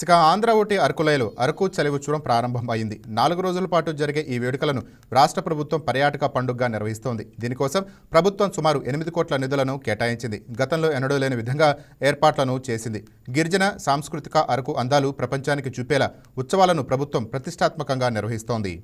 ఇక ఆంధ్ర ఊటీ అరకులోయలో అరకు చలి ఉత్సవం ప్రారంభం అయింది. 4 రోజుల పాటు జరిగే ఈ వేడుకలను రాష్ట్ర ప్రభుత్వం పర్యాటక పండుగగా నిర్వహిస్తోంది. దీనికోసం ప్రభుత్వం సుమారు 8 కోట్ల నిధులను కేటాయించింది. గతంలో ఎన్నడూ లేని విధంగా ఏర్పాట్లను చేసింది. గిరిజన సాంస్కృతిక అరకు అందాలు ప్రపంచానికి చూపేలా ఉత్సవాలను ప్రభుత్వం ప్రతిష్టాత్మకంగా నిర్వహిస్తోంది.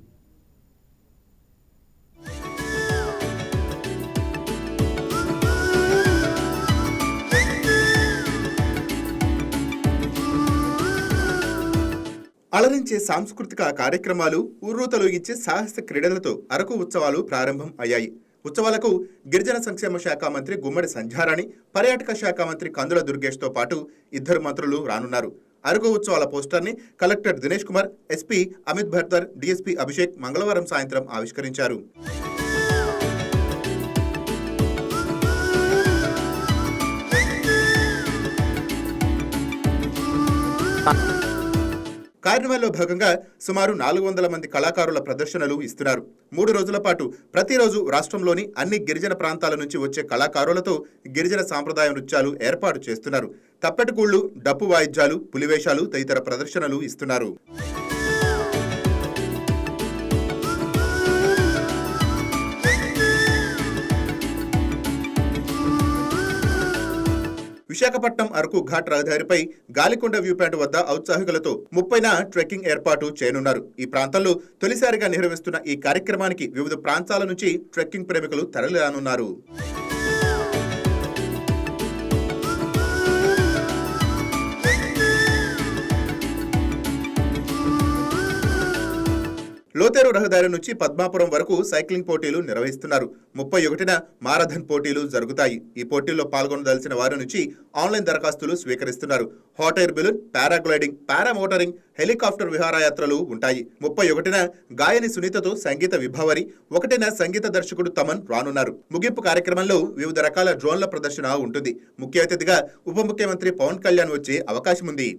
అలరించే సాంస్కృతిక కార్యక్రమాలు, ఉర్రూతలూగించే సాహస క్రీడలతో అరకు ఉత్సవాలు ప్రారంభం అయ్యాయి. ఉత్సవాలకు గిరిజన సంక్షేమ శాఖ మంత్రి గుమ్మడి సంధ్యారాణి, పర్యాటక శాఖ మంత్రి కందుల దుర్గేష్తో పాటు 2 మంత్రులు రానున్నారు. అరకు ఉత్సవాల పోస్టర్ని collector Dinesh Kumar, SP Amit Bhartar, DSP Abhishek మంగళవారం సాయంత్రం ఆవిష్కరించారు. కార్నివాల్లో భాగంగా సుమారు 400 మంది కళాకారుల ప్రదర్శనలు ఇస్తున్నారు. 3 రోజుల పాటు ప్రతిరోజు రాష్ట్రంలోని అన్ని గిరిజన ప్రాంతాల నుంచి వచ్చే కళాకారులతో గిరిజన సాంప్రదాయ నృత్యాలు ఏర్పాటు చేస్తున్నారు. తప్పెటకూళ్లు, డప్పు వాయిద్యాలు, పులివేషాలు తదితర ప్రదర్శనలు ఇస్తున్నారు. విశాఖపట్నం అరకు ఘాట్ రహదారిపై గాలికొండ వ్యూ పాయింట్ వద్ద ఔత్సాహికులతో 30న ట్రెక్కింగ్ ఏర్పాటు చేయనున్నారు. ఈ ప్రాంతంలో తొలిసారిగా నిర్వహిస్తున్న ఈ కార్యక్రమానికి వివిధ ప్రాంతాల నుంచి ట్రెక్కింగ్ ప్రేమికులు తరలిరానున్నారు. లోతేరు రహదారి నుంచి పద్మాపురం వరకు సైక్లింగ్ పోటీలు నిర్వహిస్తున్నారు. 31న మారథన్ పోటీలు జరుగుతాయి. ఈ పోటీల్లో పాల్గొనదలిచిన వారి నుంచి ఆన్లైన్ దరఖాస్తులు స్వీకరిస్తున్నారు. Hot air balloon, paragliding, paramotoring, helicopter విహారయాత్రలు ఉంటాయి. 31న గాయని సునీతతో సంగీత విభావరి, 1న సంగీత దర్శకుడు తమన్ రానున్నారు. ముగింపు కార్యక్రమంలో వివిధ రకాల డ్రోన్ల ప్రదర్శన ఉంటుంది. ముఖ్య అతిథిగా ఉప ముఖ్యమంత్రి పవన్ కళ్యాణ్ వచ్చే అవకాశం ఉంది.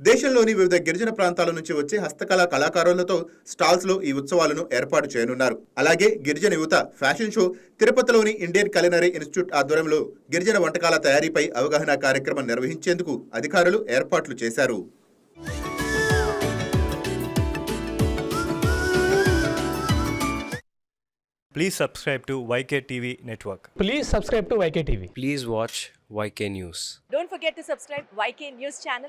దేశంలోని వివిధ గిరిజన ప్రాంతాల నుంచి వచ్చే హస్తకళా కళాకారులతో స్టాల్స్ లో ఈ ఉత్సవాలను ఏర్పాటు చేయనున్నారు. అలాగే గిరిజన యువత ఫ్యాషన్ షో, తిరుపతిలోని ఇండియన్ కులినరీ ఇన్స్టిట్యూట్ ఆధ్వర్యంలో గిరిజన వంటకాల తయారీపై అవగాహన కార్యక్రమం నిర్వహించేందుకు అధికారులు ఏర్పాట్లు చేశారు. Please subscribe to YK TV Network. Please subscribe to YK TV. Please watch YK News. Don't forget to subscribe YK News channel.